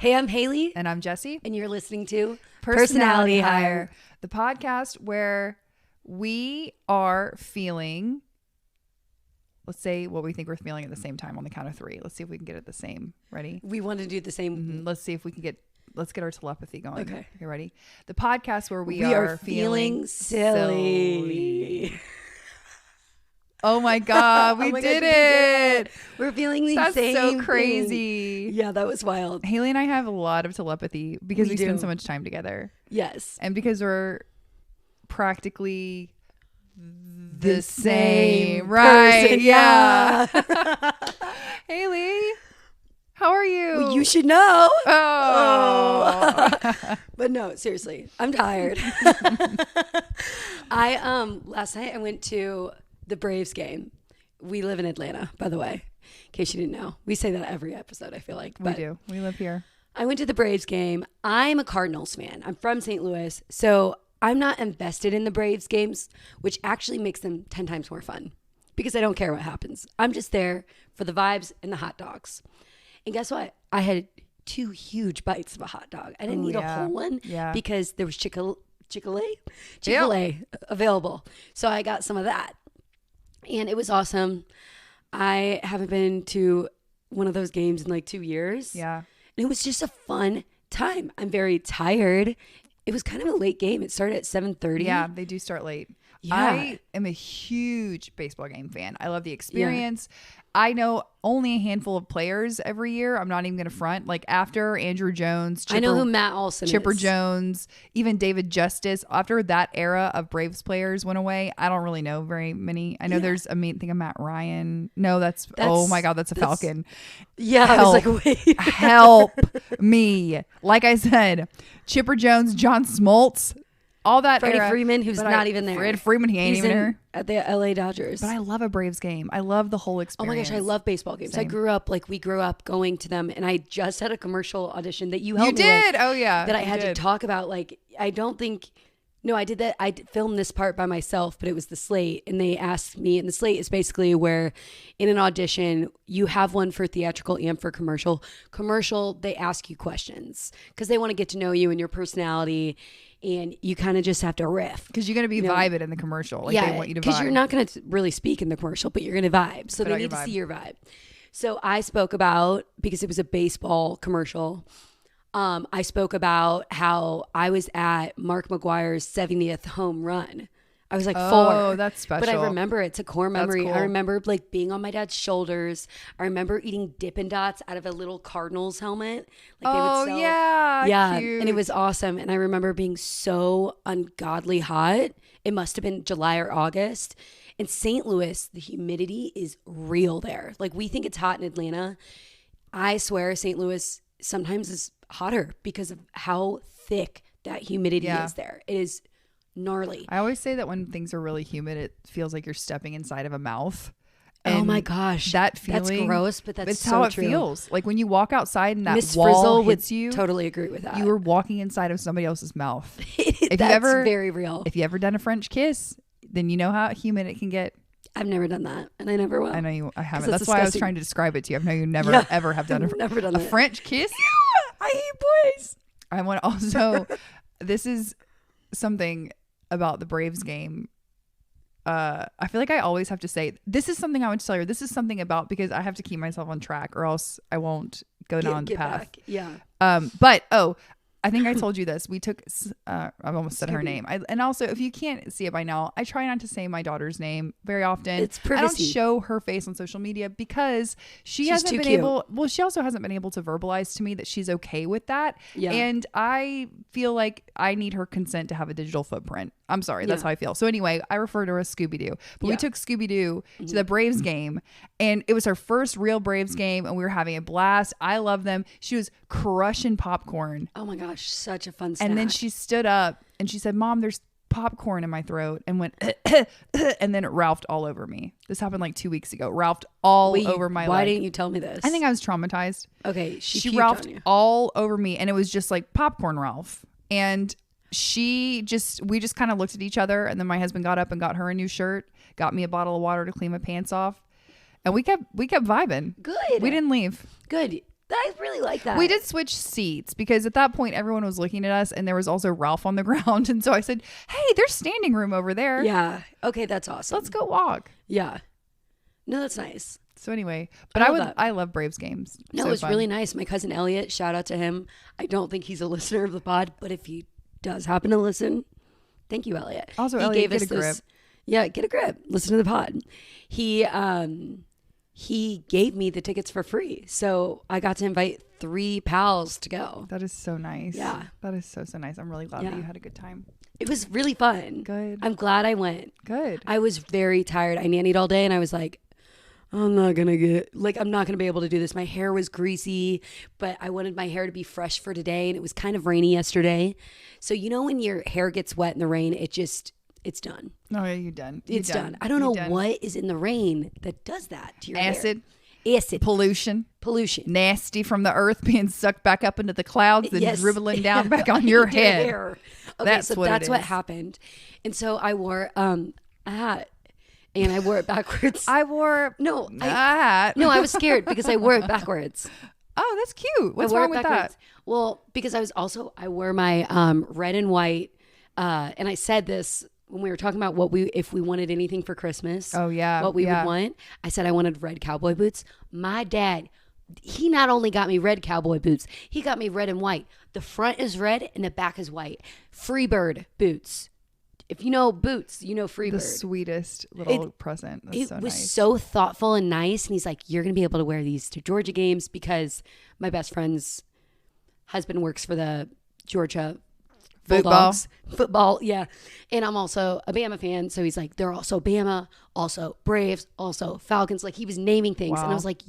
Hey, I'm Hailey. And I'm Jessi. And you're listening to Personality Hire, the podcast where we are feeling, let's say what we think we're feeling at the same time on the count of three. Let's see if we can get it the same. Ready? We want to do the same. Mm-hmm. Let's see if we can let's get our telepathy going. Okay. You ready? The podcast where we are feeling silly. Oh my God, we did it. We're feeling the That's same so crazy. thing. Yeah, that was wild. Hailey and I have a lot of telepathy because we do. spend so much time together. Yes. And because we're practically the same. Right. Person, yeah. Hailey, how are you? Well, you should know. Oh. But no, seriously, I'm tired. Last night I went to the Braves game. We live in Atlanta, by the way, in case you didn't know. We say that every episode, I feel like. We do. We live here. I went to the Braves game. I'm a Cardinals fan. I'm from St. Louis, so I'm not invested in the Braves games, which actually makes them 10 times more fun because I don't care what happens. I'm just there for the vibes and the hot dogs. And guess what? I had 2 huge bites of a hot dog. I didn't eat a whole one because there was Chick-fil-A available. So I got some of that. And it was awesome. I haven't been to one of those games in like 2 years. Yeah. And it was just a fun time. I'm very tired. It was kind of a late game. It started at 7:30. Yeah, they do start late. Yeah. I am a huge baseball game fan. I love the experience. Yeah. I know only a handful of players every year. I'm not even going to front. Like after Andrew Jones, I know who Matt Olson Chipper is. Jones, even David Justice. After that era of Braves players went away, I don't really know very many. I know there's a think of Matt Ryan. No, that's oh my God, that's a Falcon. Yeah, help, I was like, wait. help me. Like I said, Chipper Jones, John Smoltz. All that Freddie era, Freeman, who's not even there. Freddie Freeman, he ain't even there. At the LA Dodgers. But I love a Braves game. I love the whole experience. Oh my gosh, I love baseball games. Same. We grew up going to them, and I just had a commercial audition that you helped me did? with. Oh yeah. That I had to talk about. Like, I did that. I filmed this part by myself, but it was the slate, and they asked me, and the slate is basically where in an audition, you have one for theatrical and for commercial. Commercial, they ask you questions because they want to get to know you and your personality. And you kind of just have to riff. Because you're going to be vibing in the commercial. Like they want you to vibe. Because you're not going to really speak in the commercial, but you're going to vibe. So they need to see your vibe. So I spoke about, because it was a baseball commercial, I spoke about how I was at Mark McGwire's 70th home run. I was like 4. Oh, that's special. But I remember it's a core memory. Cool. I remember like being on my dad's shoulders. I remember eating Dippin' Dots out of a little Cardinals helmet. Like they would sell. Yeah, cute. And it was awesome. And I remember being so ungodly hot. It must have been July or August. In St. Louis, the humidity is real there. Like we think it's hot in Atlanta. I swear St. Louis sometimes is hotter because of how thick that humidity is there. It is gnarly. I always say that when things are really humid, it feels like you're stepping inside of a mouth. And oh my gosh, that feeling, that's gross, but that's it's so how it true. feels. Like when you walk outside and that Miss wall Frizzle hits you. Totally agree with that. You were walking inside of somebody else's mouth. That's very real. If you ever done a French kiss, then you know how humid it can get. I've never done that, and I never will. I know I haven't. That's why I was trying to describe it to you. I know you never ever have done a French kiss. I hate boys. I want also. This is something about the Braves game. I feel like I always have to say this is something I want to tell you. This is something about because I have to keep myself on track, or else I won't go down the path. Back. Yeah. But I think I told you this. We took, I've almost said her name. And also, if you can't see it by now, I try not to say my daughter's name very often. It's privacy. I don't show her face on social media because she hasn't been able, she also hasn't been able to verbalize to me that she's okay with that. Yeah. And I feel like I need her consent to have a digital footprint. I'm sorry. That's how I feel. So anyway, I refer to her as Scooby-Doo. But we took Scooby-Doo to the Braves game, and it was her first real Braves game, and we were having a blast. I love them. She was crushing popcorn. Oh my gosh, such a fun snack. And then she stood up and she said, "Mom, there's popcorn in my throat," and went and then it Ralphed all over me. This happened like 2 weeks ago. Ralphed all over my leg. Why didn't you tell me this? I think I was traumatized. Okay, she Ralphed all over me, and it was just like popcorn Ralph. And we just kind of looked at each other, and then my husband got up and got her a new shirt, got me a bottle of water to clean my pants off, and we kept vibing. Good. We didn't leave. Good. I really like that. We did switch seats because at that point everyone was looking at us and there was also Ralph on the ground. And so I said, hey, there's standing room over there. Yeah. Okay, that's awesome. Let's go walk. Yeah. No, that's nice. So anyway, but I love Braves games. No, so it was fun. really nice. My cousin Elliot, shout out to him. I don't think he's a listener of the pod, but if he does happen to listen, thank you, Elliot. Also, he Elliot, get a grip. Yeah, get a grip. Listen to the pod. He gave me the tickets for free. So I got to invite 3 pals to go. That is so nice. Yeah. That is so nice. I'm really glad that you had a good time. It was really fun. Good. I'm glad I went. Good. I was very tired. I nannied all day and I was like, I'm not going to be able to do this. My hair was greasy, but I wanted my hair to be fresh for today. And it was kind of rainy yesterday. So, when your hair gets wet in the rain, it's done. Oh, yeah, you're done. It's done. I don't know what is in the rain that does that to your Acid. hair. Acid. Pollution. Nasty from the earth being sucked back up into the clouds and dribbling down back on your head. Hair. Okay, that's what happened. And so I wore a hat. And I wore it backwards. I was scared because I wore it backwards. Oh, that's cute. What's wrong with that? Well, because I wore my red and white, and I said this when we were talking about if we wanted anything for Christmas. Oh yeah, what we would want. I said I wanted red cowboy boots. My dad, he not only got me red cowboy boots, he got me red and white. The front is red and the back is white. Freebird boots. If you know boots, you know Freebird. The sweetest little present. That's so nice. It was so thoughtful and nice. And he's like, you're going to be able to wear these to Georgia games because my best friend's husband works for the Georgia Bulldogs. Football, yeah. And I'm also a Bama fan. So he's like, they're also Bama, also Braves, also Falcons. Like he was naming things. Wow. And I was like,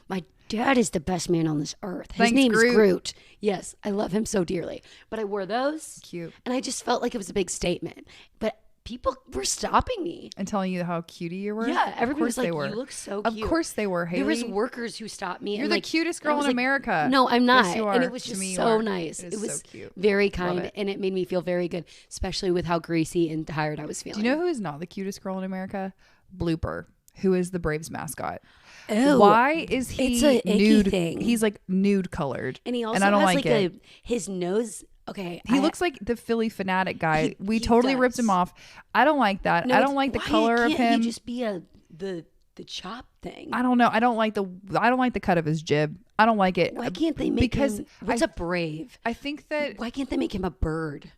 my dad is the best man on this earth. His Thanks, name Groot. is Groot. Yes, I love him so dearly. But I wore those. Cute. And I just felt like it was a big statement. But people were stopping me. And telling you how cutie you were? Yeah, everybody was like, you look so cute. Of course they were, Hailey. There was workers who stopped me. You're the cutest girl in America. No, I'm not. Yes, you are. And it was just so nice. It was so cute. Very kind. And it made me feel very good, especially with how greasy and tired I was feeling. Do you know who is not the cutest girl in America? Blooper, who is the Braves mascot. Oh, why is he it's a nude? Thing. He's like nude colored. And he also I don't has like it. His nose. Okay. He looks like the Philly fanatic guy. We totally ripped him off. I don't like that. No, I don't like the color of him. He just be the chop thing. I don't know. I don't like the cut of his jib. I don't like it. Why can't they make him what's a Brave? I think that why can't they make him a bird?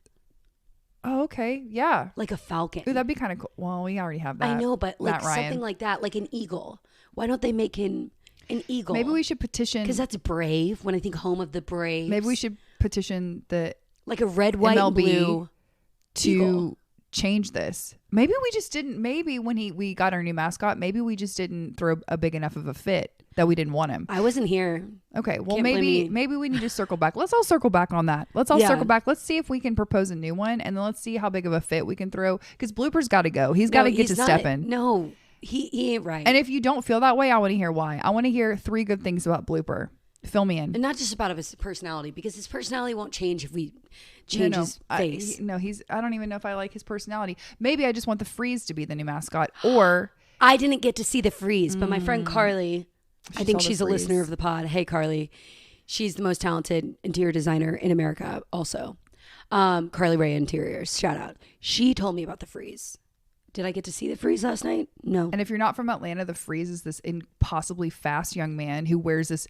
Oh, okay. Yeah. Like a falcon. Ooh, that'd be kind of cool. Well, we already have that. I know, but like something like that, like an eagle. Why don't they make him an eagle? Maybe we should petition. Because that's brave. When I think home of the Braves. Maybe we should petition the like a red, white, MLB blue to eagle. Change this. Maybe we just didn't. Maybe when we got our new mascot, maybe we just didn't throw a big enough of a fit that we didn't want him. I wasn't here. Okay, well maybe we need to circle back. Let's all circle back on that. Let's all circle back. Let's see if we can propose a new one, and then let's see how big of a fit we can throw. Because Blooper's got to go. He's got to get to stepping. No, he ain't right. And if you don't feel that way, I want to hear why. I want to hear 3 good things about Blooper. Fill me in. And not just about his personality, because his personality won't change if we change his face. I don't even know if I like his personality. Maybe I just want the Freeze to be the new mascot. Or I didn't get to see the Freeze, but my friend Carly, I think she's a listener of the pod. Hey, Carly. She's the most talented interior designer in America also. Carly Ray Interiors, shout out. She told me about the Freeze. Did I get to see the Freeze last night? No. And if you're not from Atlanta, the Freeze is this impossibly fast young man who wears this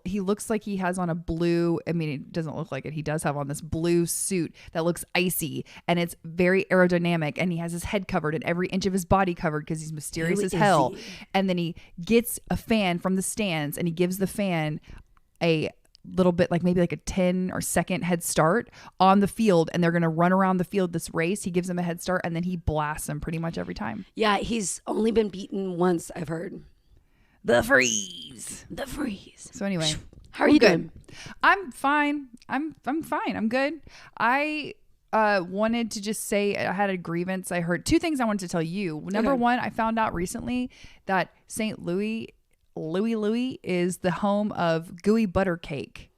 he looks like he has on a blue, I mean, it doesn't look like it. He does have on this blue suit that looks icy and it's very aerodynamic. And he has his head covered and every inch of his body covered because he's mysterious as hell. And then he gets a fan from the stands and he gives the fan a little bit maybe a 10 or second head start on the field, and they're going to run around the field this race. He gives them a head start and then he blasts them pretty much every time. Yeah, he's only been beaten once, I've heard. The Freeze. So anyway, how are you doing? I'm fine. I'm fine. I'm good. I wanted to just say I had a grievance. I heard 2 things I wanted to tell you. Number one, I found out recently that St. Louis is the home of gooey butter cake.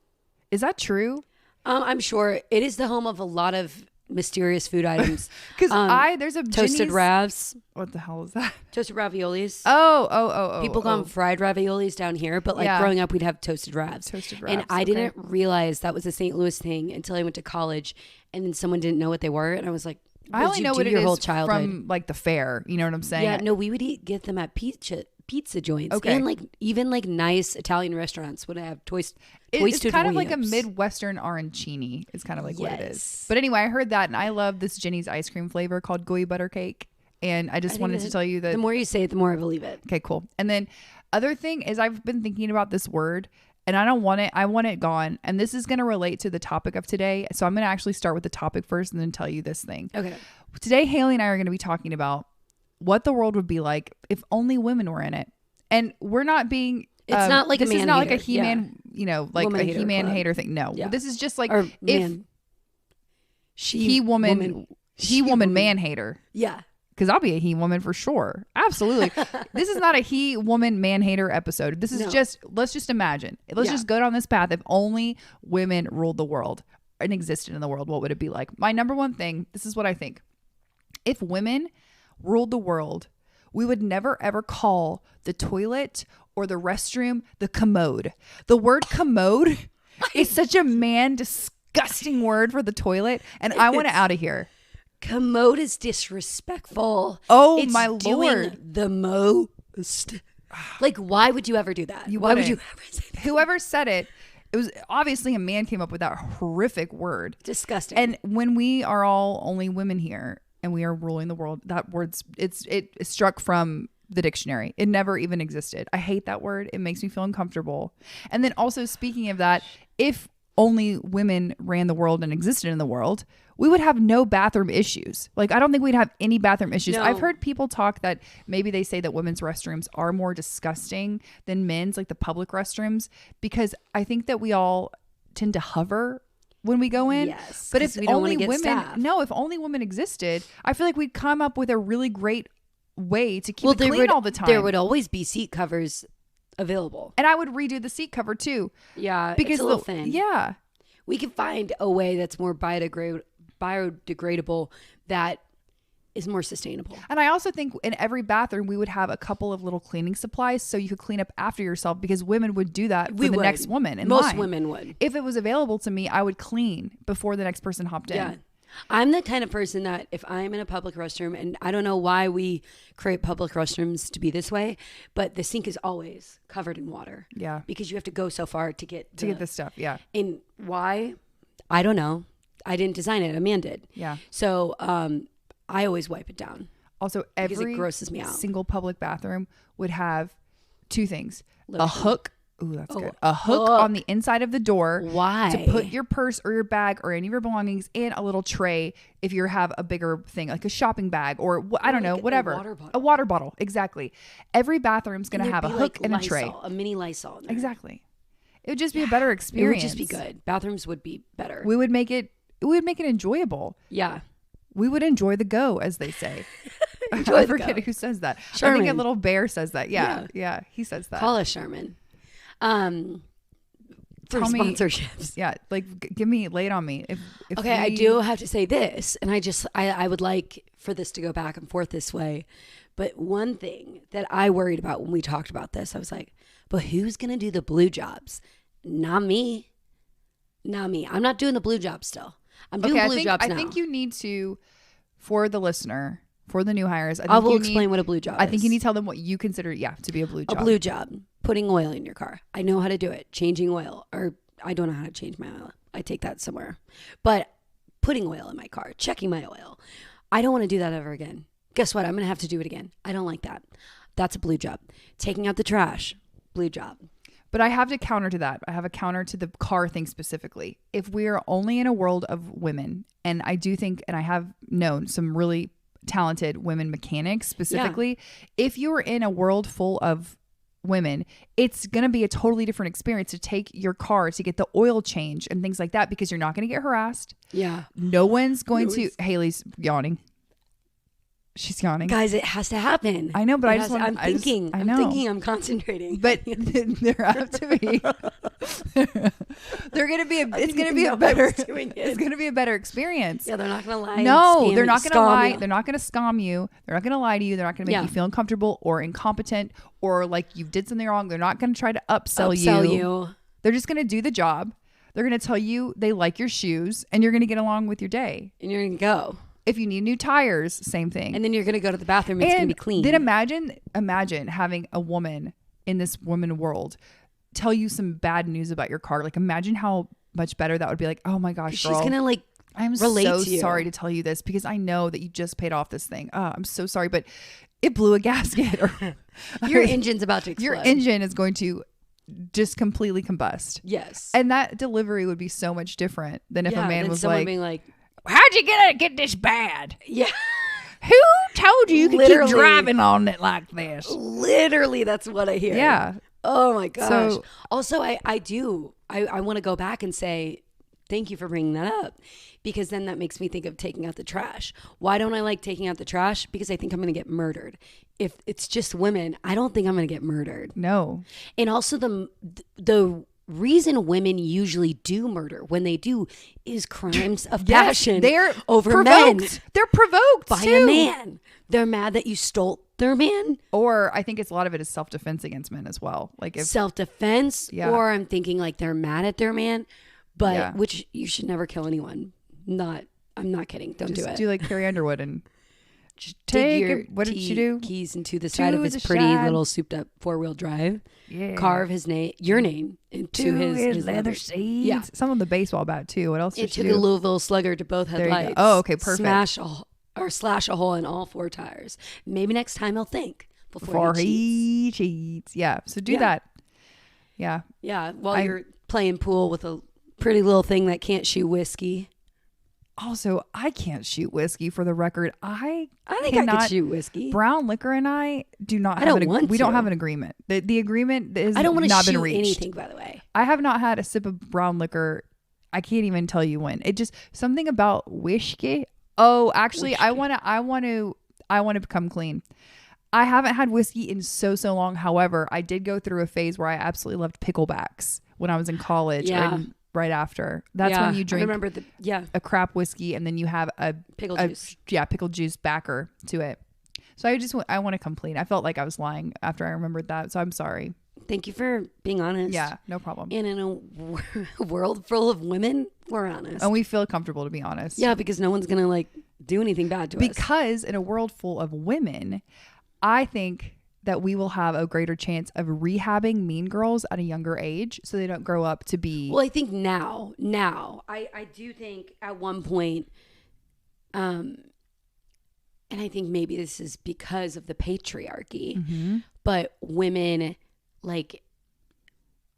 Is that true? I'm sure it is the home of a lot of mysterious food items. Because there's a toasted ravs. What the hell is that? Toasted raviolis. Oh. People call them fried raviolis down here, but like growing up, we'd have toasted ravs. And I didn't realize that was a St. Louis thing until I went to college, and then someone didn't know what they were, and I was like, I only know what it is from like the fair. You know what I'm saying? Yeah, no, we would get them at pizza joints, and like even like nice Italian restaurants would have it's kind of like a Midwestern arancini is kind of like what it is. But anyway, I heard that, and I love this Jenny's ice cream flavor called gooey butter cake, and I just wanted to tell you that the more you say it, the more I believe it. Okay, cool. And then other thing is I've been thinking about this word, and I don't want it. I want it gone. And this is going to relate to the topic of today. So I'm going to actually start with the topic first and then tell you this thing. Okay. Today, Hailey and I are going to be talking about what the world would be like if only women were in it. And we're not being... It's not like this a man is not hater. like a He-Man, like woman a He-Man hater thing. No. Yeah. This is just like... Or if He-woman man hater. Yeah. Because I'll be a he-woman for sure. Absolutely. This is not a he-woman man-hater episode. This is just, let's just imagine. Let's just go down this path. If only women ruled the world and existed in the world, what would it be like? My number one thing, this is what I think. If women ruled the world, we would never ever call the toilet or the restroom the commode. The word commode is such a disgusting word for the toilet. And I want it out of here. Commode is disrespectful. Oh, it's my Lord. Doing the most. Like, why would you ever do that? Why would you ever say that? Whoever said it, it was obviously a man came up with that horrific word. Disgusting. And when we are all only women here and we are ruling the world, that word's it struck from the dictionary. It never even existed. I hate that word. It makes me feel uncomfortable. And then also speaking of that, if only women ran the world and existed in the world, we would have no bathroom issues. Like, I don't think we'd have any bathroom issues. No. I've heard people talk that maybe they say that women's restrooms are more disgusting than men's, like the public restrooms, because I think that we all tend to hover when we go in. Yes. But if only women existed, I feel like we'd come up with a really great way to keep it clean all the time. There would always be seat covers available. And I would redo the seat cover too. Yeah. Because it's a little thin. Yeah. We could find a way that's more biodegradable that is more sustainable. And I also think in every bathroom we would have a couple of little cleaning supplies so you could clean up after yourself, because women would do that for the next woman in line. Most women would. If it was available to me, I would clean before the next person hopped in. Yeah. I'm the kind of person that if I'm in a public restroom, and I don't know why we create public restrooms to be this way, but the sink is always covered in water. Yeah. Because you have to go so far to get this stuff. Yeah. And why? I don't know. I didn't design it. A man did. Yeah. So I always wipe it down. Also, every it grosses me out. Single public bathroom would have two things. Lotion. A hook. Ooh, that's good. A hook on the inside of the door. Why? To put your purse or your bag or any of your belongings in, a little tray if you have a bigger thing, like a shopping bag or I don't know, whatever. A water bottle. Exactly. Every bathroom's going to have a hook and a tray. A mini Lysol. Exactly. It would just be a better experience. It would just be good. Bathrooms would be better. We would make it enjoyable. Yeah. We would enjoy the go, as they say. I forget who says that. Sherman. I think a little bear says that. Yeah. He says that. Call us Sherman. For sponsorships. Yeah. Like give me, lay it on me. If okay. I do have to say this, and I would like for this to go back and forth this way. But one thing that I worried about when we talked about this, I was like, but who's going to do the blue jobs? Not me. I'm not doing the blue jobs still. I'm doing blue jobs now. I think you need to, for the listener, for the new hires, I will explain what a blue job is. I think you need to tell them what you consider, to be a blue job. A blue job. Putting oil in your car. I know how to do it. Changing oil. Or I don't know how to change my oil. I take that somewhere. But putting oil in my car. Checking my oil. I don't want to do that ever again. Guess what? I'm going to have to do it again. I don't like that. That's a blue job. Taking out the trash. Blue job. But I have to counter to that. I have a counter to the car thing specifically. If we are only in a world of women, and I do think, and I have known some really talented women mechanics specifically, if you're in a world full of women, it's going to be a totally different experience to take your car to get the oil change and things like that, because you're not going to get harassed. Yeah. No one's going to, Hailey's yawning. She's yawning. Guys, it has to happen. I know, but I'm thinking. I'm concentrating. But there have to be. They're gonna be. It's gonna be a better. It's gonna be a better experience. Yeah, they're not gonna lie. No, they're not gonna lie. They're not gonna scam you. They're not gonna lie to you. They're not gonna make you feel uncomfortable or incompetent or like you did something wrong. They're not gonna try to upsell you. They're just gonna do the job. They're gonna tell you they like your shoes, and you're gonna get along with your day. And you're gonna go. If you need new tires, same thing. And then you're going to go to the bathroom. It's going to be clean. Then imagine having a woman in this woman world tell you some bad news about your car. Like imagine how much better that would be. Like, oh my gosh, girl. She's going to like I'm so sorry to tell you this because I know that you just paid off this thing. I'm so sorry, but it blew a gasket. Your engine's about to explode. Your engine is going to just completely combust. Yes. And that delivery would be so much different than if a man was like, being like, how'd you get this bad? Yeah. Who told you could keep driving on it like this? Literally, that's what I hear. Yeah. Oh my gosh. So, also, I want to go back and say, thank you for bringing that up because then that makes me think of taking out the trash. Why don't I like taking out the trash? Because I think I'm going to get murdered. If it's just women, I don't think I'm going to get murdered. No. And also the reason women usually do murder when they do is crimes of passion. They're over provoked. men. They're provoked by a man. They're mad that you stole their man. Or I think a lot of it is self-defense against men as well. Like if self-defense. Yeah. Or I'm thinking like they're mad at their man, but which you should never kill anyone. I'm not kidding. Don't do it. Do like Carrie Underwood and just take what did she do? Keys into the side of his pretty little souped up 4-wheel drive. Yeah. Carve your name into his leather seats. Yeah. Some of the baseball bat too. What else did she do? It took a Louisville Slugger to both headlights. Oh, okay, perfect. Slash a hole in all 4 tires. Maybe next time he'll think before he cheats. Yeah. So do that. Yeah. Yeah. While you're playing pool with a pretty little thing that can't shoot whiskey. Also, I can't shoot whiskey for the record. I think I can shoot whiskey. Brown liquor and I do not we don't have an agreement. The agreement is I don't want to not shoot been reached. Anything, by the way. I have not had a sip of brown liquor. I can't even tell you when. It just something about whiskey. Oh, actually, whiskey. I want to become clean. I haven't had whiskey in so long. However, I did go through a phase where I absolutely loved picklebacks when I was in college. Yeah. And right after. That's when you drink a crap whiskey and then you have a juice. Yeah, pickle juice backer to it. So I want to come clean. I felt like I was lying after I remembered that. So I'm sorry. Thank you for being honest. Yeah, no problem. And in a world full of women, we're honest. And we feel comfortable to be honest. Yeah, because no one's going to like do anything bad to us. Because in a world full of women, I think that we will have a greater chance of rehabbing mean girls at a younger age so they don't grow up to be... Well, I think now, I do think at one point, and I think maybe this is because of the patriarchy, but women like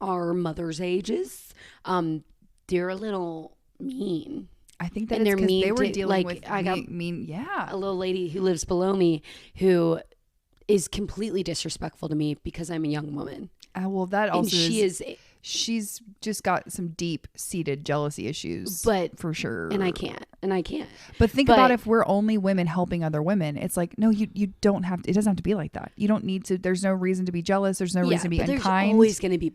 our mothers' ages, they're a little mean. I think that it's because they were dealing with mean. A little lady who lives below me who is completely disrespectful to me because I'm a young woman. Well, that also she's just got some deep-seated jealousy issues, but for sure. And I can't. But think about if we're only women helping other women. It's like, no, you don't have to, it doesn't have to be like that. You don't need to, there's no reason to be jealous. There's no reason to be unkind. There's always going to be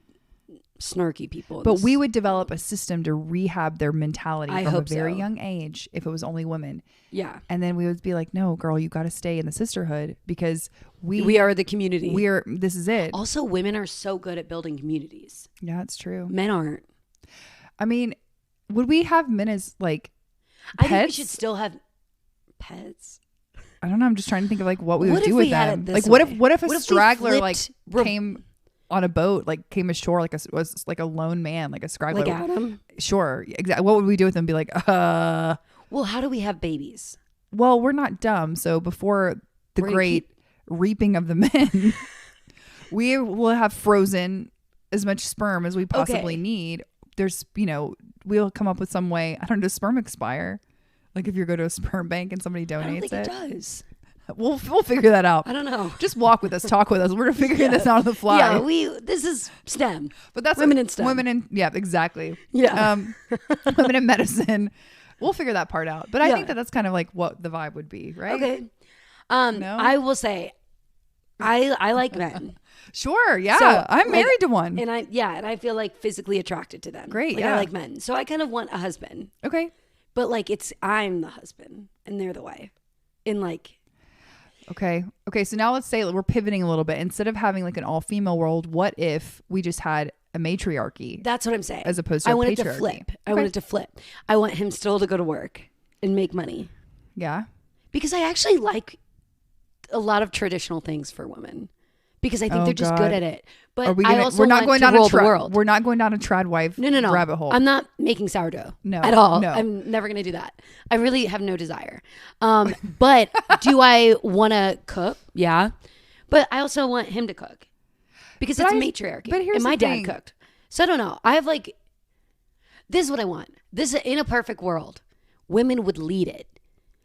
snarky people. But we would develop a system to rehab their mentality from a very young age if it was only women. Yeah. And then we would be like, no, girl, you got to stay in the sisterhood because we are the community. This is it. Also, women are so good at building communities. Yeah, it's true. Men aren't. I mean, would we have men as like pets? I think we should still have pets. I don't know. I'm just trying to think of like what we would do with them. Like what if a straggler like came on a boat, like came ashore, was like a lone man, like a straggler. Like Adam? Sure. Exactly. What would we do with them? Be like, Well, how do we have babies? Well, we're not dumb. So before the great reaping of the men, we will have frozen as much sperm as we possibly need. There's, we'll come up with some way. I don't know, does sperm expire? Like if you go to a sperm bank and somebody donates I don't think it does. We'll figure that out. I don't know. Just walk with us, talk with us. We're figuring this out on the fly. Yeah, this is STEM. But that's women in STEM. Exactly. Yeah. Women in medicine. We'll figure that part out. But I think that's kind of like what the vibe would be, right? Okay. No? I will say, I like men. Sure, yeah. So, I'm married to one. And I feel like physically attracted to them. Great, like, yeah. I like men. So I kind of want a husband. Okay. But like I'm the husband and they're the wife. In like Okay, so now let's say we're pivoting a little bit. Instead of having like an all-female world, what if we just had a matriarchy? That's what I'm saying. As opposed to I a want it to patriarchy. flip. I want it to flip. I want him still to go to work and make money. Yeah. Because I actually like a lot of traditional things for women. Because I think they're just good at it. But I also we're not want going to down rule a the world. We're not going down a trad wife No. rabbit hole. I'm not making sourdough at all. No. I'm never going to do that. I really have no desire. But do I want to cook? Yeah. But I also want him to cook. Because it's matriarchy. But here's and my the dad thing. cooked. So I don't know. I have like, this is what I want. This is in a perfect world. Women would lead it.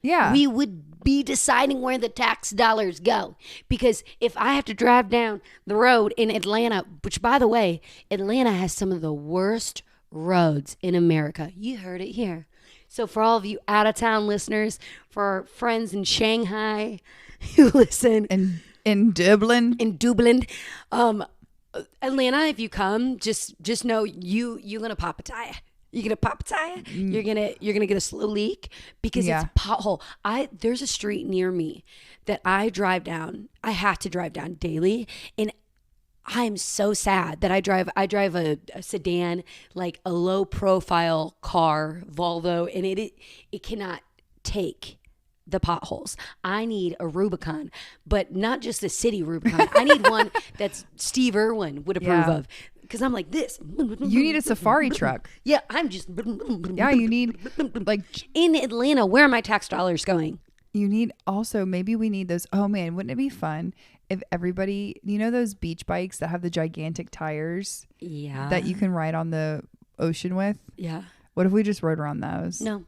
Yeah. We would be deciding where the tax dollars go. Because if I have to drive down the road in Atlanta, which by the way, Atlanta has some of the worst roads in America. You heard it here. So for all of you out of town listeners, for our friends in Shanghai who listen. In Dublin. Atlanta, if you come, just know you're gonna pop a tire. You're gonna pop a tire. You're gonna get a slow leak because it's a pothole. There's a street near me that I drive down. I have to drive down daily, and I'm so sad that I drive a sedan, like a low profile car, Volvo, and it cannot take the potholes. I need a Rubicon, but not just a city Rubicon. I need one that's Steve Irwin would approve of. Because I'm like this. You need a safari truck. Yeah, I'm just. Yeah, you need like in Atlanta. Where are my tax dollars going? You need also maybe we need those. Oh man, wouldn't it be fun if everybody, those beach bikes that have the gigantic tires? Yeah. That you can ride on the ocean with. Yeah. What if we just rode around those? No.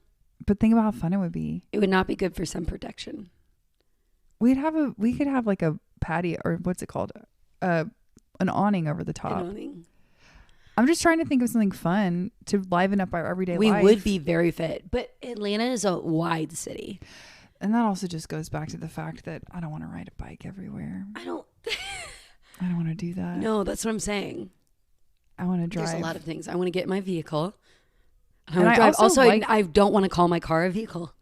But think about how fun it would be. It would not be good for sun protection. We could have like a patio, or what's it called? An awning over the top. An awning. I'm just trying to think of something fun to liven up our everyday life. We would be very fit, but Atlanta is a wide city. And that also just goes back to the fact that I don't want to ride a bike everywhere. I don't want to do that. No, that's what I'm saying. I want to drive. There's a lot of things. I want to get in my vehicle. I And want to drive. Also, like, I don't want to call my car a vehicle.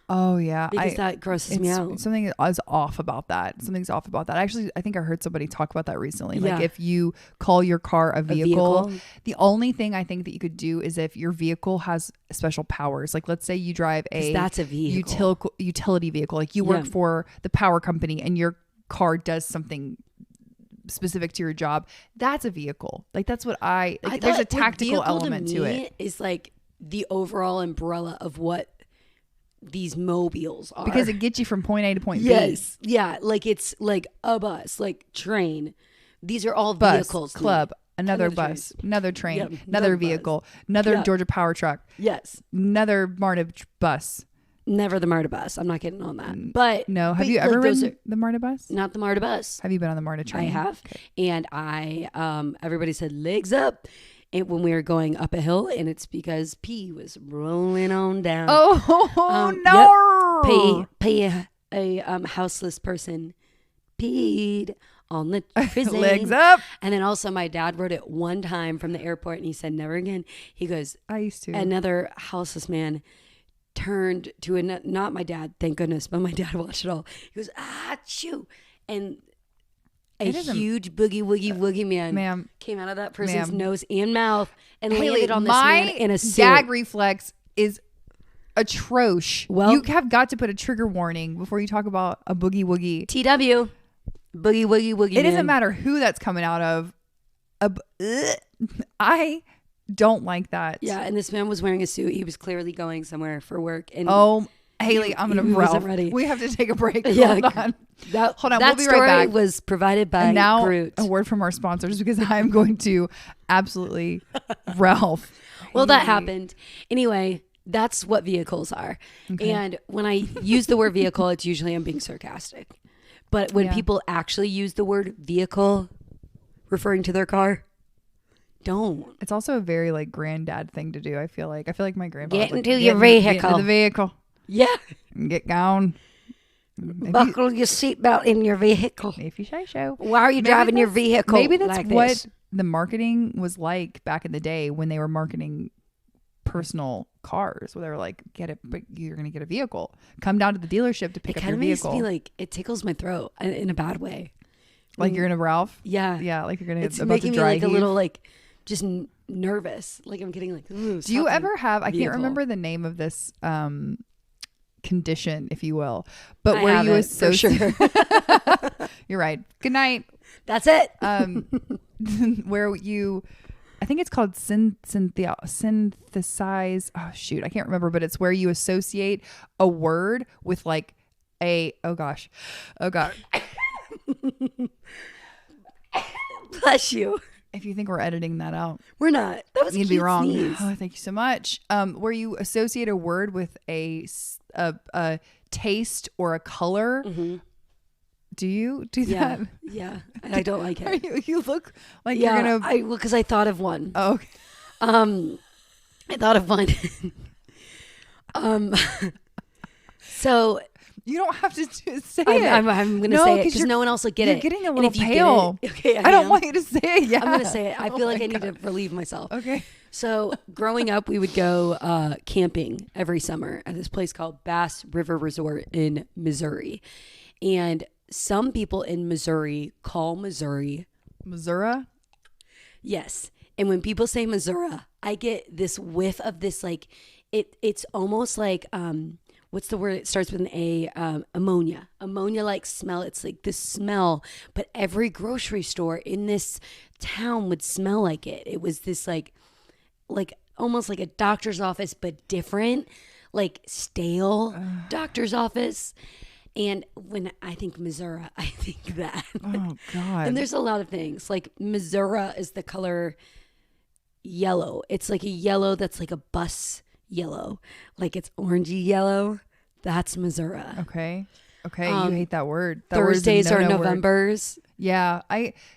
Oh yeah, because that grosses me out. Something is off about that. Something's off about that. Actually, I think I heard somebody talk about that recently. Like if you call your car a vehicle, the only thing I think that you could do is if your vehicle has special powers. Like let's say you drive that's a vehicle. utility vehicle. Like you work for the power company and your car does something specific to your job. That's a vehicle. Like that's what there's a tactical element to it. Is like the overall umbrella of what these mobiles are, because it gets you from point A to point B. Yes. Yeah. Like it's like a bus, like train. These are all bus, vehicles. Club, another bus, another train, another vehicle, another Georgia power truck. Yes. Another MARTA bus. Never the MARTA bus. I'm not getting on that. But no, have you ever ridden the MARTA bus? Not the MARTA bus. Have you been on the MARTA train? I have. Okay. And everybody said legs up. And when we were going up a hill, and it's because pee was rolling on down. Oh no! Yep. A houseless person peed on the prison. Legs up. And then also my dad rode it one time from the airport, and he said never again. He goes, I used to. Another houseless man turned to not my dad, thank goodness, but my dad watched it all. He goes, achoo, and a huge boogie woogie man came out of that person's nose and mouth and landed on this man in a suit. Gag reflex is atrocious. Well, you have got to put a trigger warning before you talk about a boogie woogie. TW, boogie woogie It doesn't matter who that's coming out of. I don't like that. Yeah, and this man was wearing a suit. He was clearly going somewhere for work. And Hailey, I'm going to Ralph. We have to take a break. Yeah, Hold on. Hold on. We'll be right back. Was provided by and now, Groot. A word from our sponsors because I'm going to absolutely Ralph. Well, that happened. Anyway, that's what vehicles are. Okay. And when I use the word vehicle, it's usually I'm being sarcastic. But when people actually use the word vehicle referring to their car, don't. It's also a very like granddad thing to do. I feel like my grandpa get into your vehicle. Get into the vehicle. Yeah. Get gone. Buckle your seatbelt in your vehicle. If you say so. Why are you driving your vehicle? Maybe that's like what this? The marketing was like back in the day when they were marketing personal cars, where they were like, "Get it, but you're gonna get a vehicle. Come down to the dealership to pick up your vehicle." It kind of makes me like, it tickles my throat in a bad way. Like you're in a Ralph. Yeah, like you're gonna. It's making me like a little like just nervous. Like I'm getting like. Ooh, do you ever have? I can't remember the name of this condition, if you will, but where you associate. For sure. You're right. Good night. That's it. Where you, I think it's called synthesize. Oh shoot, I can't remember, but it's where you associate a word with like oh god. Bless you. If you think we're editing that out, we're not. That was you'd be wrong. Oh, thank you so much. Where you associate a word with a taste or a color. Mm-hmm. Do you do that? Yeah. I don't like it. You look like you're gonna. Because I thought of one. Oh, okay. I thought of one. So. You don't have to say it. I'm going to say it because no one else will get it. You're getting a little pale. Okay, I don't want you to say it yet. I'm going to say it. I feel like I need to relieve myself. Okay. So growing up, we would go camping every summer at this place called Bass River Resort in Missouri. And some people in Missouri call Missouri. Missouri? Yes. And when people say Missouri, I get this whiff of this like, it's almost like... what's the word? It starts with an A. Ammonia. Ammonia-like smell. It's like this smell, but every grocery store in this town would smell like it. It was this like almost like a doctor's office, but different, like stale doctor's office. And when I think Missouri, I think that. Oh God! And there's a lot of things. Like Missouri is the color yellow. It's like a yellow that's like a bus yellow, like it's orangey yellow. That's Missouri. Okay. You hate that word. Thursdays are Novembers. Word. Yeah.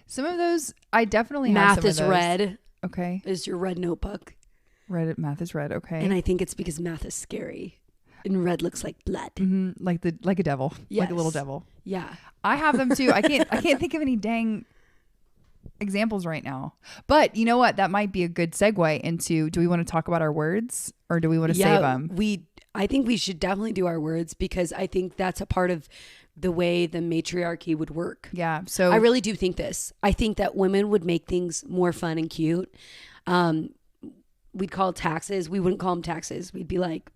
Some of those I definitely have. Math is some of those. red. Okay. Is your red notebook. Math is red. Okay. And I think it's because math is scary. And red looks like blood. Mm-hmm. Like a devil. Yes. Like a little devil. Yeah. I have them too. I can't think of any dang examples right now. But you know what? That might be a good segue into, do we want to talk about our words or do we want to save them? I think we should definitely do our words because I think that's a part of the way the matriarchy would work. Yeah. So I really do think this. I think that women would make things more fun and cute. We'd call it taxes. We wouldn't call them taxes. We'd be like,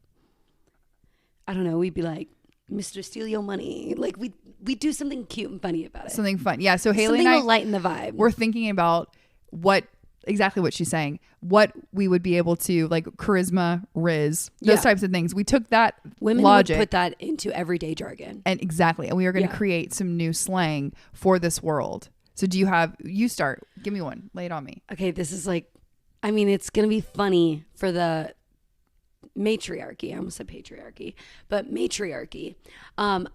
I don't know. We'd be like, Mr. Steal Your Money. Like we'd do something cute and funny about it. Something fun. Yeah. So Hailey something and I will lighten the vibe. We're thinking about exactly what she's saying, what we would be able to like charisma, riz, those types of things. We took that women logic, would put that into everyday jargon. And we are going to create some new slang for this world. So you start, give me one, lay it on me. Okay. This is like, I mean, it's going to be funny for the matriarchy. I almost said patriarchy, but matriarchy. I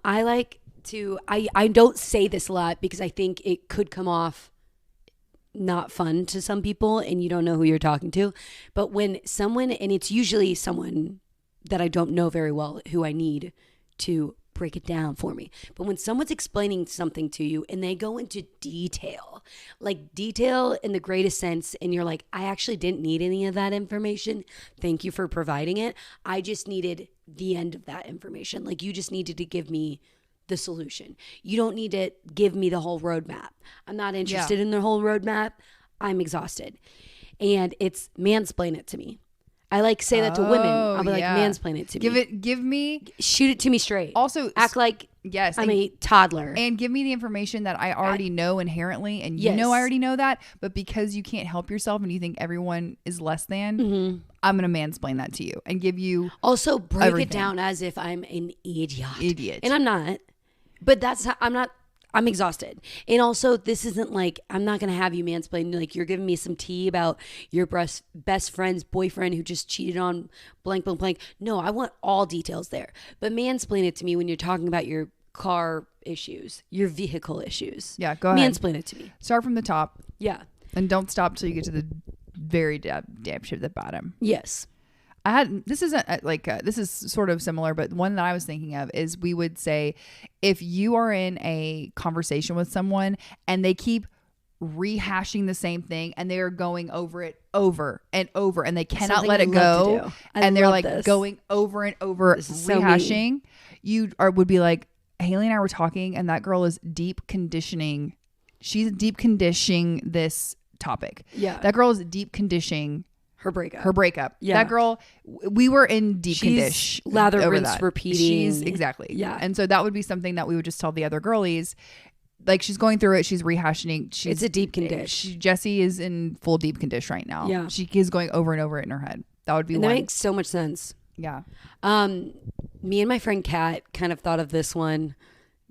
don't say this a lot because I think it could come off not fun to some people and you don't know who you're talking to. But when someone, and it's usually someone that I don't know very well who I need to break it down for me. But when someone's explaining something to you and they go into detail, like detail in the greatest sense, and you're like, I actually didn't need any of that information. Thank you for providing it. I just needed the end of that information. Like you just needed to give me the solution. You don't need to give me the whole roadmap. I'm not interested in the whole roadmap. I'm exhausted. And it's mansplain it to me. I like say that to women. I'll be like, mansplain it to me. Shoot it to me straight. Also, act like I'm a toddler. And give me the information that I already know inherently. And you know I already know that. But because you can't help yourself and you think everyone is less than, I'm going to mansplain that to you and give you also break it down as if I'm an idiot. And I'm not. But I'm exhausted. And also, this isn't like, I'm not going to have you mansplain. Like, you're giving me some tea about your best friend's boyfriend who just cheated on blank, blank, blank. No, I want all details there. But mansplain it to me when you're talking about your car issues, your vehicle issues. Yeah, go ahead. Mansplain it to me. Start from the top. Yeah. And don't stop till you get to the very dab shit at the bottom. Yes. this isn't this is sort of similar, but one that I was thinking of is we would say if you are in a conversation with someone and they keep rehashing the same thing and they're going over it over and over and they cannot let it go and they're like going over and over rehashing, you would be like, Hailey and I were talking and that girl is deep conditioning. She's deep conditioning this topic. Yeah. That girl is deep conditioning her breakup. Yeah. That girl, we were in deep condition. Lather, rinse, repeating. Exactly. Yeah. And so that would be something that we would just tell the other girlies. Like she's going through it. She's rehashing. It's a deep condition. Jessi is in full deep condition right now. Yeah. She is going over and over it in her head. That would be one. That makes so much sense. Yeah. Me and my friend Kat kind of thought of this one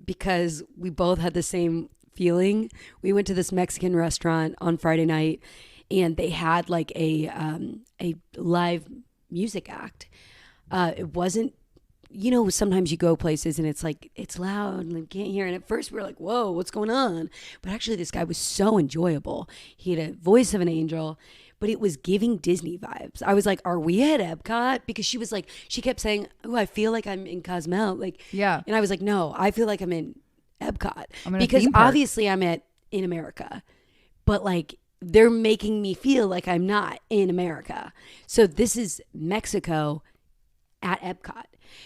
because we both had the same feeling. We went to this Mexican restaurant on Friday night and they had like a live music act. It wasn't, sometimes you go places and it's like, it's loud and you can't hear. And at first we were like, whoa, what's going on? But actually this guy was so enjoyable. He had a voice of an angel, but it was giving Disney vibes. I was like, are we at Epcot? Because she was like, she kept saying, oh, I feel like I'm in Cozumel. Like, yeah. And I was like, no, I feel like I'm in Epcot. Because obviously I'm in America, but like, they're making me feel like I'm not in America. So this is Mexico at Epcot.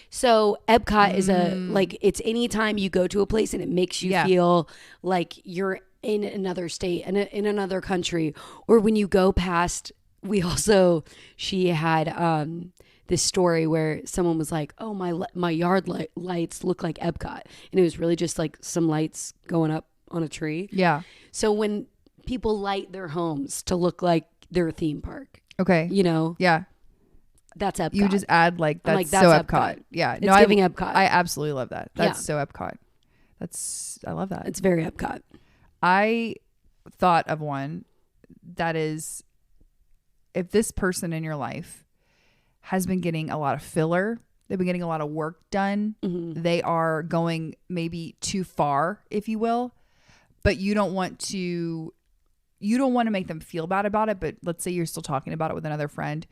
So Epcot is it's anytime you go to a place and it makes you feel like you're in another state and in another country. Or when you go past, she had this story where someone was like, oh, my yard lights look like Epcot. And it was really just like some lights going up on a tree. Yeah. So when people light their homes to look like their theme park. Okay. Yeah. That's Epcot. You just add that's so Epcot. Yeah. It's giving Epcot. I absolutely love that. That's so Epcot. I love that. It's very Epcot. I thought of one that is, if this person in your life has been getting a lot of filler, they've been getting a lot of work done, they are going maybe too far, if you will, but you don't want to make them feel bad about it. But let's say you're still talking about it with another friend.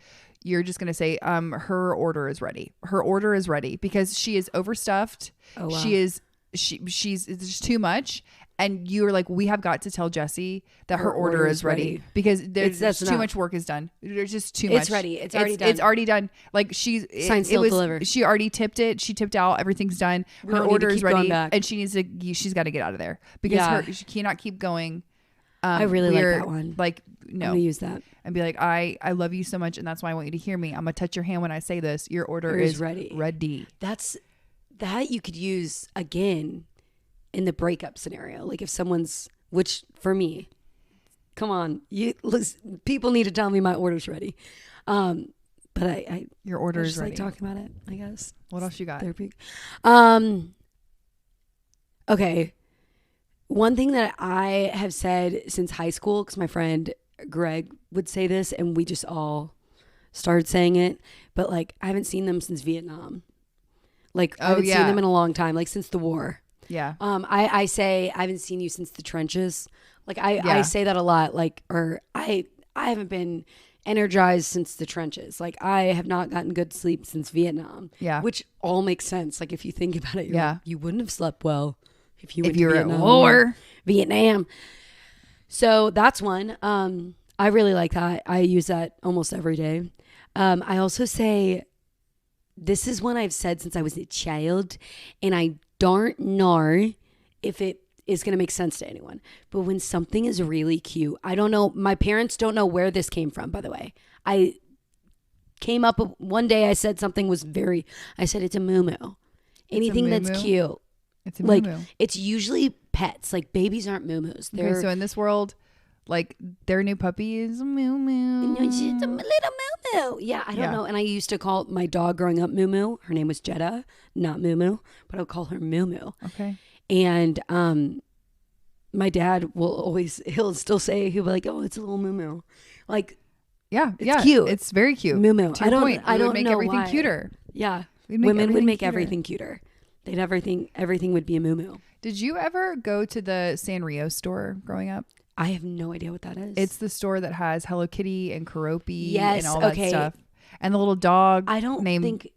You're just going to say, her order is ready. Her order is ready because she is overstuffed. Oh, wow. She's it's just too much. And you were like, we have got to tell Jessi that her order is ready because there's too much work is done. There's just too much. It's ready. It's already done. It's already done. Like delivered. She already tipped it. She tipped out. Everything's done. Her order is ready. And she's got to get out of there because she cannot keep going. I really like that one. Like, no. I'm going to use that. And be like, I love you so much. And that's why I want you to hear me. I'm going to touch your hand when I say this. Your order is ready. That you could use again in the breakup scenario. like if someone's, which for me, come on, people need to tell me my order's ready. But your order is ready. Like talking about it, I guess. What else you got? Therapy. Okay. One thing that I have said since high school, because my friend Greg would say this and we just all started saying it, but like I haven't seen them since Vietnam. Like I haven't seen them in a long time, like since the war. Yeah. I say I haven't seen you since the trenches. Like I say that a lot. Like, or I haven't been energized since the trenches. Like I have not gotten good sleep since Vietnam. Yeah. Which all makes sense. Like if you think about it, you wouldn't have slept well if you were at war. Vietnam. So that's one. I really like that. I use that almost every day. I also say, this is one I've said since I was a child, and I don't know if it is going to make sense to anyone. But when something is really cute, I don't know. My parents don't know where this came from, by the way. I came up one day, I said something was I said it's a moo-moo. Anything that's cute. It's a moo-moo. It's usually pets. Like babies aren't moo-moos. Okay, so in this world, like their new puppy is a moo-moo. She's a little moo-moo. Yeah, I don't know. And I used to call my dog growing up Moo-Moo. Her name was Jetta, not Moo-Moo, but I would call her Moo-Moo. Okay. And my dad he'll still say, he'll be like, oh, it's a little Moo-Moo. Like, it's cute. It's very cute. Moo-Moo. I don't make everything why. Cuter. Yeah. Women would make everything cuter. They'd everything would be a Moo-Moo. Did you ever go to the Sanrio store growing up? I have no idea what that is. It's the store that has Hello Kitty and Keroppi and all that stuff. And the little dog I don't think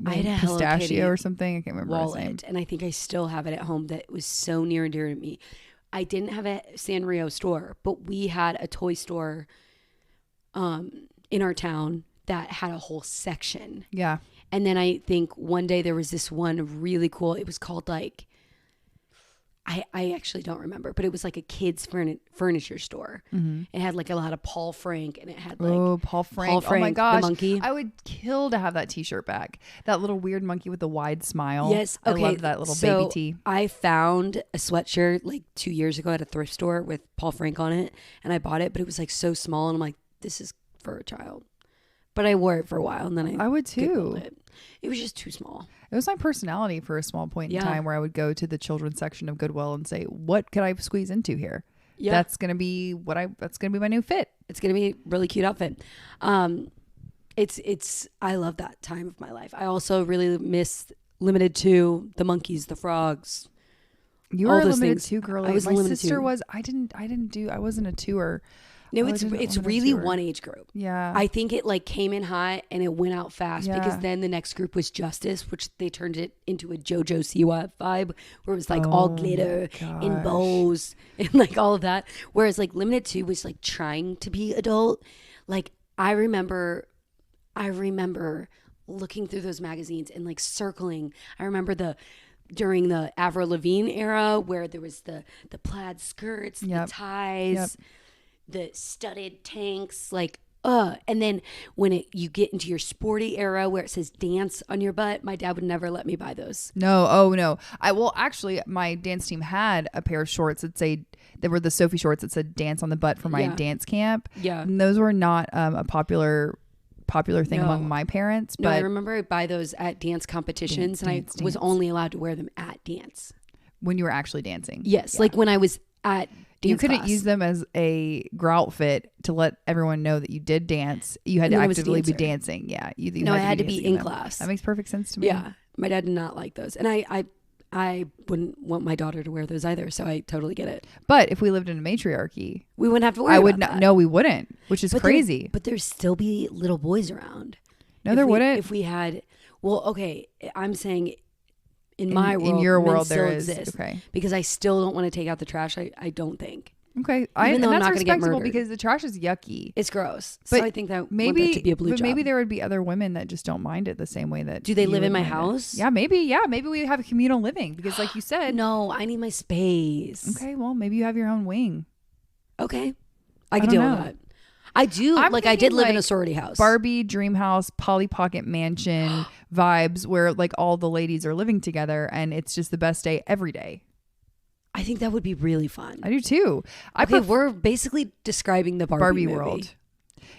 I had a Hello Pistachio Kitty or something. I can't remember his name. wallet, and I think I still have it at home. That was so near and dear to me. I didn't have a Sanrio store, but we had a toy store in our town that had a whole section. Yeah. And then I think one day there was this one really cool, it was called like, I actually don't remember, but it was like a kid's furniture store. Mm-hmm. It had like a lot of Paul Frank, and it had like Paul Frank. Oh my gosh, the monkey. I would kill to have that T-shirt back. That little weird monkey with the wide smile. Yes, okay. I love that little baby tee. I found a sweatshirt like 2 years ago at a thrift store with Paul Frank on it, and I bought it, but it was like so small, and I'm like, this is for a child. But I wore it for a while, and then I would too. It was just too small. It was my personality for a small point in time where I would go to the children's section of Goodwill and say, what could I squeeze into here? Yeah. That's going to be my new fit. It's going to be a really cute outfit. I love that time of my life. I also really miss Limited 2, the monkeys, the frogs. You were a Limited 2 girl. I was my sister was, I wasn't a 2er. No, it's really one age group. Yeah. I think it like came in hot and it went out fast because then the next group was Justice, which they turned it into a JoJo Siwa vibe where it was like all glitter and bows and like all of that. Whereas like Limited 2 was like trying to be adult. Like I remember looking through those magazines and like circling. I remember during the Avril Lavigne era where there was the plaid skirts, the ties, the studded tanks, and then when you get into your sporty era where it says dance on your butt, my dad would never let me buy those. No. Actually, my dance team had a pair of shorts they were the Sophie shorts that said dance on the butt for my dance camp. Yeah. And those were not a popular thing among my parents. But no, I remember I buy those at dance competitions, and I was only allowed to wear them at dance. When you were actually dancing? Yes, like when I was at dance You couldn't class. use them as a grout fit to let everyone know that you did dance. You had to actively be dancing. Yeah. I had to be in class. That makes perfect sense to me. Yeah. My dad did not like those. And I wouldn't want my daughter to wear those either. So I totally get it. But if we lived in a matriarchy, we wouldn't have to worry about that. No, we wouldn't, which is crazy. But there'd still be little boys around. No, there wouldn't. If we had, okay, I'm saying in my world, in your world, still there is. exist. Okay. Because I still don't want to take out the trash. I don't think. Okay. Even though I'm that's not going to get murdered. because the trash is yucky. It's gross. But so I think that maybe to be a blue job. Maybe there would be other women that just don't mind it the same way that. Do they live in my house? Yeah, maybe. Yeah, maybe we have a communal living because, like you said. No, I need my space. Okay, well, maybe you have your own wing. Okay, I can deal with that. I do. I did live in a sorority house. Barbie dream house, Polly Pocket mansion vibes where like all the ladies are living together and it's just the best day every day. I think that would be really fun. I do too. We're basically describing the Barbie movie. world.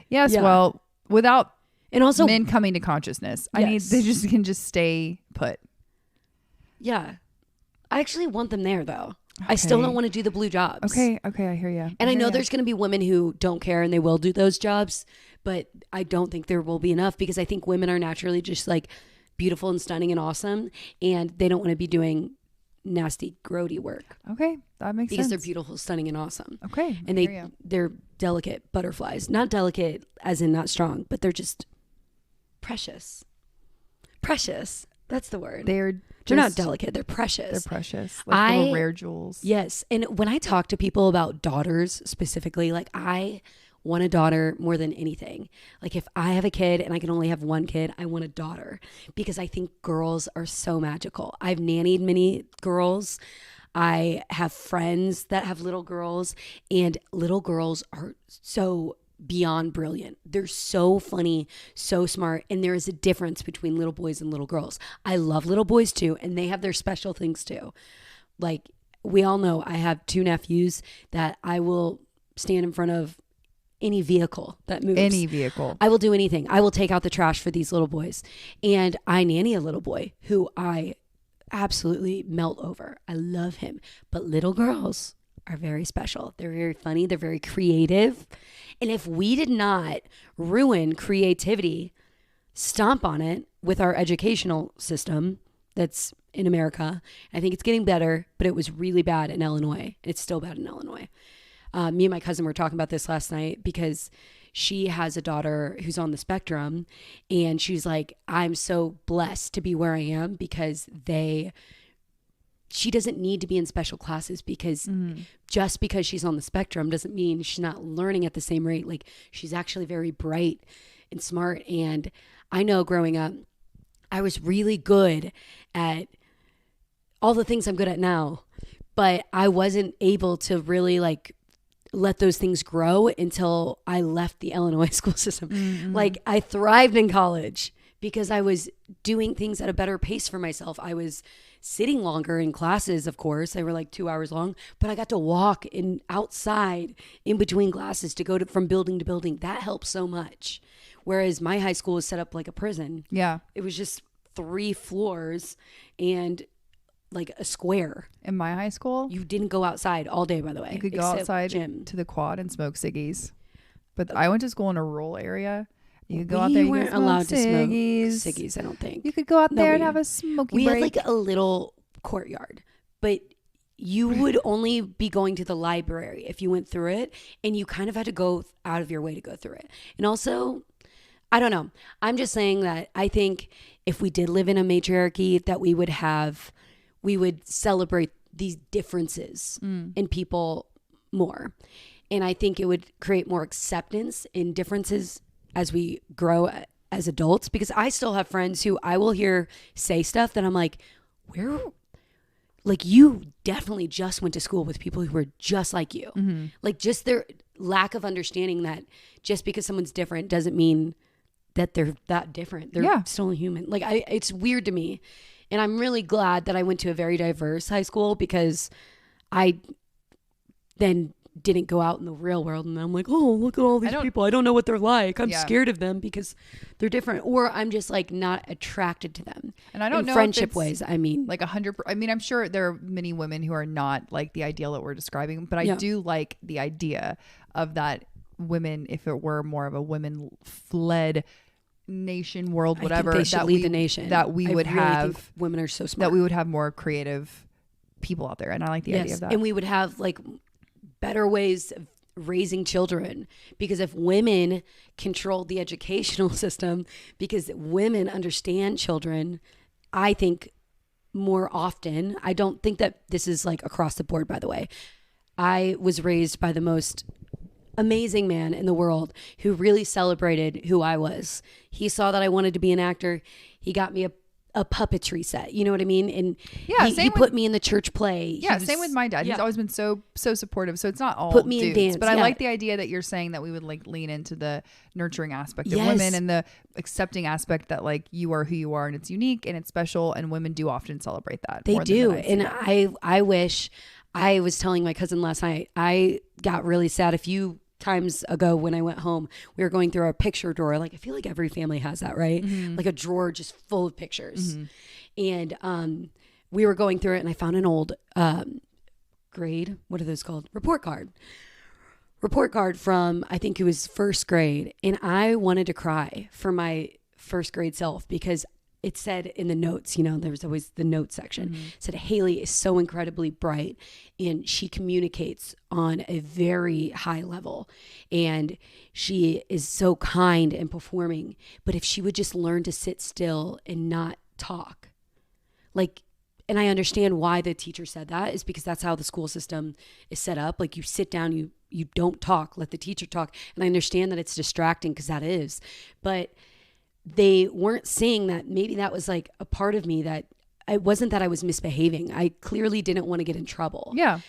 Yes, well, without and also men coming to consciousness. Yes. They can just stay put. Yeah. I actually want them there though. Okay. I still don't want to do the blue jobs. Okay, I hear you. And I know there's going to be women who don't care and they will do those jobs, but I don't think there will be enough because I think women are naturally just like beautiful and stunning and awesome, and they don't want to be doing nasty, grody work. Okay, that makes sense. Because they're beautiful, stunning, and awesome. Okay, and they're delicate butterflies. Not delicate as in not strong, but they're just precious. Precious. That's the word. They're not delicate. They're precious. They're precious. Like little rare jewels. Yes. And when I talk to people about daughters specifically, like I want a daughter more than anything. Like if I have a kid and I can only have one kid, I want a daughter because I think girls are so magical. I've nannied many girls. I have friends that have little girls, and little girls are so beyond brilliant. They're so funny, so smart, and there is a difference between little boys and little girls. I love little boys too, and they have their special things too. Like we all know, I have 2 nephews that I will stand in front of any vehicle that moves. Any vehicle. I will do anything. I will take out the trash for these little boys. And I nanny a little boy who I absolutely melt over. I love him. But little girls are very special. They're very funny. They're very creative. And if we did not ruin creativity, stomp on it with our educational system that's in America, I think it's getting better, but it was really bad in Illinois. It's still bad in Illinois. Me and my cousin were talking about this last night because she has a daughter who's on the spectrum, and she's like, I'm so blessed to be where I am because she doesn't need to be in special classes because just because she's on the spectrum doesn't mean she's not learning at the same rate. Like, she's actually very bright and smart. And I know growing up, I was really good at all the things I'm good at now, but I wasn't able to really like let those things grow until I left the Illinois school system. Mm-hmm. Like, I thrived in college because I was doing things at a better pace for myself. I was sitting longer in classes, of course. They were like 2 hours long, but I got to walk outside in between classes to go from building to building. That helped so much. Whereas my high school was set up like a prison. Yeah. It was just 3 floors and like a square. In my high school, you didn't go outside all day, by the way. You could go outside to the quad and smoke ciggies. But I went to school in a rural area. You could go out there. You weren't allowed to smoke ciggies, I don't think. You could go out there and have a smoky break. We had like a little courtyard, but you would only be going to the library if you went through it, and you kind of had to go out of your way to go through it. And also, I don't know. I'm just saying that I think if we did live in a matriarchy, that we would celebrate these differences in people more. And I think it would create more acceptance in differences as we grow as adults, because I still have friends who I will hear say stuff that I'm like, like, you definitely just went to school with people who were just like you. Mm-hmm. Like, just their lack of understanding that just because someone's different doesn't mean that they're that different. They're still human. Like, it's weird to me. And I'm really glad that I went to a very diverse high school, because I then didn't go out in the real world and I'm like, oh, look at all these people. I don't know what they're like. I'm scared of them because they're different. Or I'm just like not attracted to them. And I don't know friendship ways. I mean, like 100. I mean, I'm sure there are many women who are not like the ideal that we're describing, but I do like the idea of that women, if it were more of a women-led nation, world, whatever, they should lead the nation. That we would have. Women are so smart. That we would have more creative people out there, and I like the idea of that. And we would have like better ways of raising children, because if women controlled the educational system, because women understand children, I think more often. I don't think that this is like across the board, by the way. I was raised by the most amazing man in the world who really celebrated who I was. He saw that I wanted to be an actor. He got me a puppetry set, you know what I mean? And he put me in the church play. Same with my dad. He's always been so supportive. So it's not all put me dudes, in dance, but I like the idea that you're saying that we would like lean into the nurturing aspect of women and the accepting aspect that like you are who you are and it's unique and it's special, and women do often celebrate that. They do. And I wish, I was telling my cousin last night, I got really sad a few times ago when I went home. We were going through our picture drawer. Like, I feel like every family has that, right? Mm-hmm. Like a drawer just full of pictures. Mm-hmm. And we were going through it, and I found an old grade, what are those called? Report card from, I think it was first grade. And I wanted to cry for my first grade self, because it said in the notes, you know, there was always the notes section. Mm-hmm. It said, Hailey is so incredibly bright and she communicates on a very high level and she is so kind and performing. But if she would just learn to sit still and not talk, like, and I understand why the teacher said that is because that's how the school system is set up. Like, you sit down, you don't talk, let the teacher talk. And I understand that it's distracting, because that is, but they weren't seeing that maybe that was like a part of me, that it wasn't that I was misbehaving. I clearly didn't want to get in trouble. Yeah.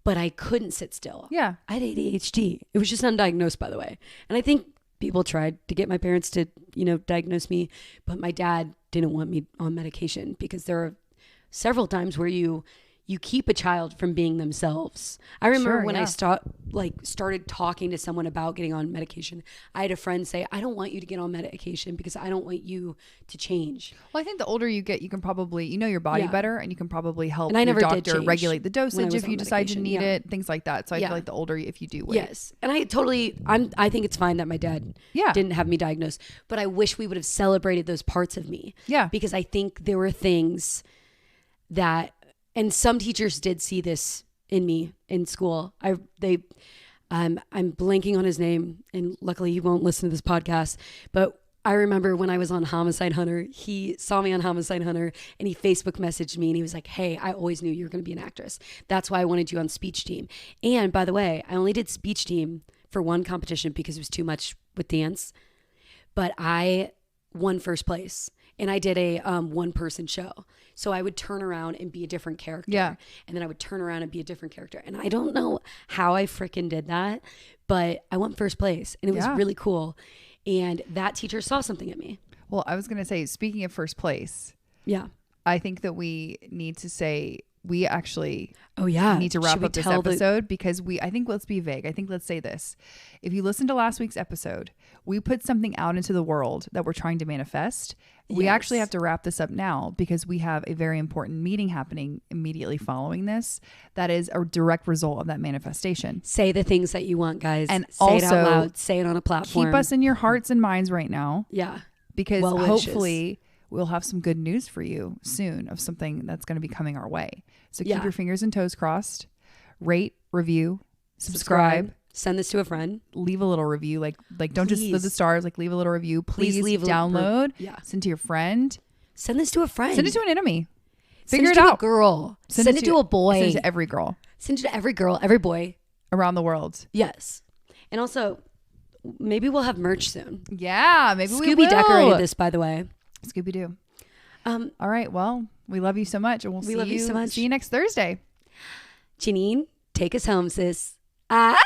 But I couldn't sit still. Yeah. I had ADHD. It was just undiagnosed, by the way. And I think people tried to get my parents to, you know, diagnose me, but my dad didn't want me on medication, because there are several times where you keep a child from being themselves. I remember when I started talking to someone about getting on medication, I had a friend say, I don't want you to get on medication because I don't want you to change. Well, I think the older you get, you can probably, you know your body better, and you can probably help your doctor regulate the dosage if you decide to need it, things like that. So I feel like the older, if you do wait. Yes. And I think it's fine that my dad didn't have me diagnosed, but I wish we would have celebrated those parts of me. Yeah. Because I think there were things that, and some teachers did see this in me in school. I'm blanking on his name, and luckily he won't listen to this podcast, but I remember when I was on Homicide Hunter, he saw me on Homicide Hunter and he Facebook messaged me and he was like, hey, I always knew you were going to be an actress. That's why I wanted you on speech team. And by the way, I only did speech team for one competition because it was too much with dance, but I won first place and I did a one person show. So I would turn around and be a different character. Yeah. And then I would turn around and be a different character. And I don't know how I freaking did that, but I won first place and it was really cool. And that teacher saw something in me. Well, I was going to say, speaking of first place. Yeah. I think that we need to say, we actually need to wrap up this episode because I think let's be vague. I think let's say this. If you listen to last week's episode, we put something out into the world that we're trying to manifest. We actually have to wrap this up now because we have a very important meeting happening immediately following this. That is a direct result of that manifestation. Say the things that you want, guys. And say also, it out loud. Say it on a platform. Keep us in your hearts and minds right now. Yeah. Because hopefully we'll have some good news for you soon of something that's going to be coming our way. So keep your fingers and toes crossed. Rate, review, subscribe. Send this to a friend. Leave a little review. Like don't just leave the stars. Like leave a little review. Please leave download. Send to your friend. Send this to a friend. Send it to an enemy. Figure it out. A girl. Send it to a boy. Send it to every girl. Send it to every girl, every boy. Around the world. Yes. And also, maybe we'll have merch soon. Yeah, maybe we will. Scooby decorated this, by the way. Scooby-Doo. All right. Well, we love you so much. And we'll see you so much. See you next Thursday. Janine, take us home, sis. Ah.